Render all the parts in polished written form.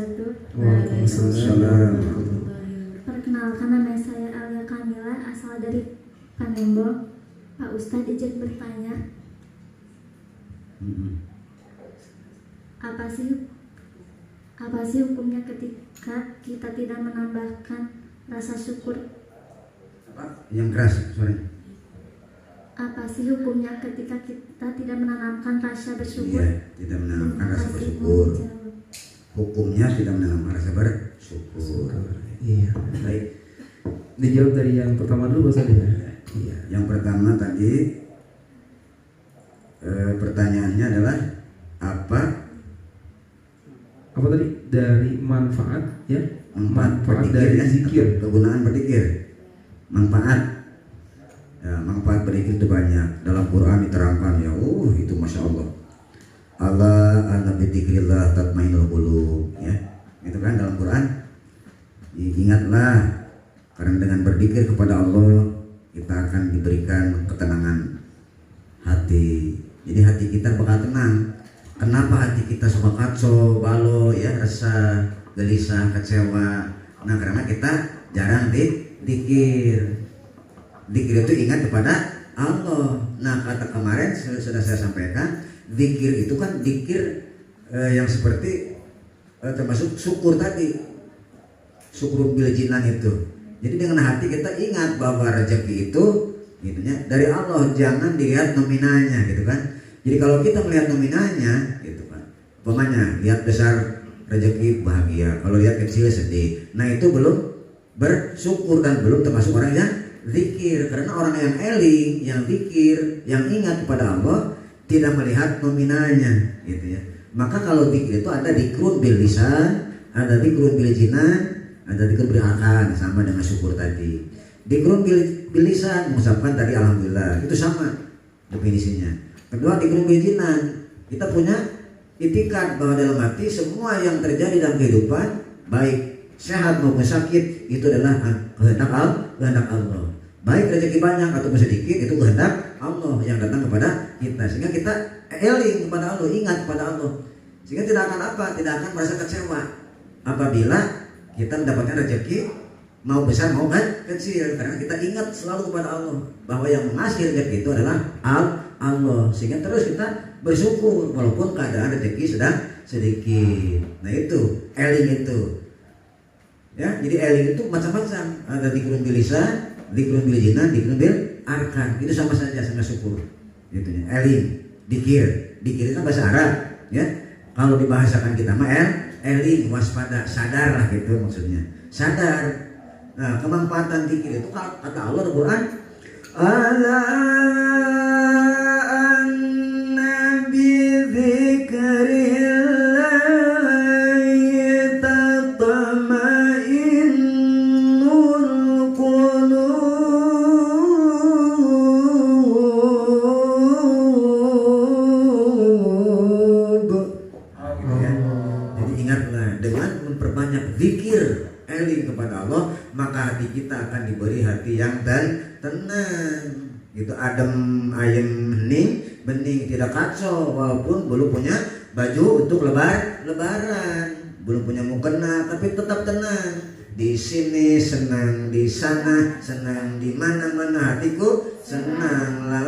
Waalaikumsalam. Perkenalkan, nama saya Alia Kamila, asal dari Panembo. Pak Ustadz, izin bertanya, apa sih hukumnya ketika kita tidak menambahkan rasa syukur? Apa? Yang keras, sorry. Apa sih hukumnya ketika kita tidak menanamkan rasa bersyukur? Iya, tidak menanamkan rasa bersyukur. Hukumnya tidak menanamkan rasa bersyukur. Iya. Baik. Dijawab dari yang pertama dulu Pak Ustadz ya. Iya. Yang pertama tadi pertanyaannya adalah apa tadi dari manfaat ya? Manfaat berzikir, dari zikir. kegunaan berzikir. Manfaat. Ya, manfaat berzikir itu banyak. Dalam Quran diterangkan ya, itu masya Allah. Allah ala bidzikrillah tatmainul qulub, ya. Itu kan dalam Quran. Ingatlah, karena dengan berzikir kepada Allah kita akan diberikan ketenangan hati. Jadi hati kita bakal tenang. Kenapa hati kita suka kacau, balau, ya, rasa gelisah, kecewa? Nah, karena kita jarang dikir. Dikir itu ingat kepada Allah. Nah, kata kemarin sudah saya sampaikan, zikir itu kan zikir yang seperti termasuk syukur tadi, syukur bil jinan itu. Jadi dengan hati kita ingat bahwa rezeki itu gitunya dari Allah, jangan dilihat nominalnya gitu kan. Jadi kalau kita melihat nominalnya gitu kan, umpamanya lihat besar rezeki bahagia, kalau lihat kecil sedih. Nah, itu belum bersyukur dan belum termasuk orang yang zikir. Karena orang yang eling, yang zikir, yang ingat kepada Allah tidak melihat nominalnya gitu ya. Maka kalau zikir itu ada zikrun bil lisan, ada zikrun bil jinan, ada zikrun bil arkan, sama dengan syukur tadi. Zikrun bil lisan mengucapkan tadi alhamdulillah, itu sama definisinya. Kedua, zikrun bil jinan, kita punya itikad bahwa dalam hati semua yang terjadi dalam kehidupan, baik sehat maupun sakit, itu adalah kehendak Allah. Baik rezeki banyak ataupun sedikit, itu kehendak Allah yang datang kepada kita. Sehingga kita eling kepada Allah, ingat kepada Allah. Sehingga tidak akan apa? Tidak akan merasa kecewa apabila kita mendapatkan rezeki mau besar mau kecil. Karena kita ingat selalu kepada Allah bahwa yang mengasih rezeki itu adalah Allah. Sehingga terus kita bersyukur walaupun keadaan rezeki sedang sedikit. Nah, itu eling itu. Ya, jadi eling itu macam-macam. Ada zikrun bil lisan, zikrun bil jinan, zikrun bil arkan. Itu sama saja sama syukur. Gitu ya. Eling, dikir itu kan bahasa Arab, ya. Kalau dibahasakan kita mah eling, waspada, sadar lah gitu maksudnya. Sadar. Nah, kemanfaatan dikir itu kata Allah di Quran, ala anna bi dzikrillah zikir, eling kepada Allah, maka hati kita akan diberi hati yang tenang. Itu adem, ayem, bening, tidak kacau, walaupun belum punya baju untuk lebaran, belum punya mukena, tapi tetap tenang. Di sini senang, di sana senang, di mana-mana hatiku senang, la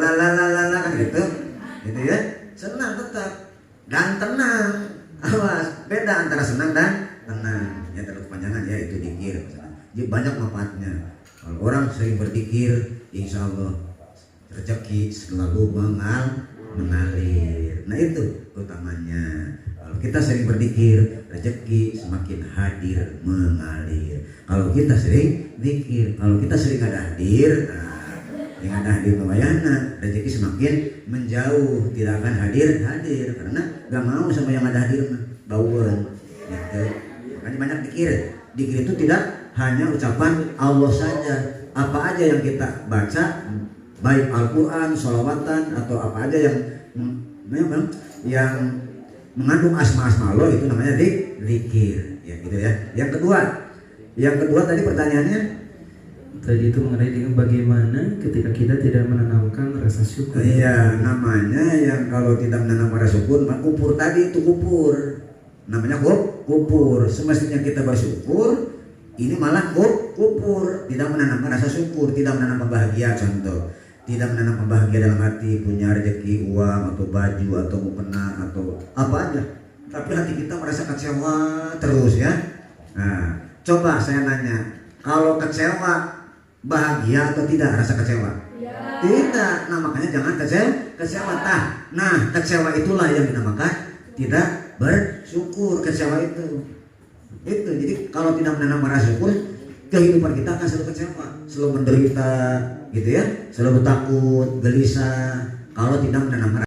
gitu ya, senang tetap dan tenang. Awas, beda antara senang dan tenang. Ya, terlalu kepanjangan ya, itu zikir. Jadi banyak manfaatnya. Kalau orang sering berzikir, insya Allah rezeki selalu mengalir. Nah, itu utamanya. Kalau kita sering berzikir, rezeki semakin hadir mengalir. Kalau kita sering zikir, kalau kita sering ada hadir, yang ada hadir kebayana, rezeki semakin menjauh, tidak akan hadir karena gak mau sama yang ada hadir bauan gitu. Makanya banyak dikir itu tidak hanya ucapan Allah saja, apa aja yang kita baca, baik Al-Quran, sholawatan atau apa aja yang mengandung asma-asma Allah, itu namanya zikir ya gitu ya. Yang kedua tadi pertanyaannya tadi itu mengenai dengan bagaimana ketika kita tidak menanamkan rasa syukur. Iya, namanya yang kalau tidak menanamkan rasa syukur, kupur tadi itu kupur. namanya kufur. Semestinya kita bersyukur, ini malah kufur, tidak menanamkan rasa syukur, tidak menanamkan bahagia. Contoh, tidak menanamkan bahagia dalam hati, punya rezeki, uang atau baju atau mukena atau apa aja, tapi hati kita merasa kecewa terus ya. Nah, coba saya nanya, kalau kecewa bahagia atau tidak rasa kecewa? Tidak. Nah, makanya jangan kecewa. Nah, kecewa itulah yang dinamakan tidak bersyukur. Kecewa itu. Jadi kalau tidak menanam rasa syukur, kehidupan kita akan selalu kecewa, selalu menderita, gitu ya, selalu takut, gelisah. Kalau tidak menanam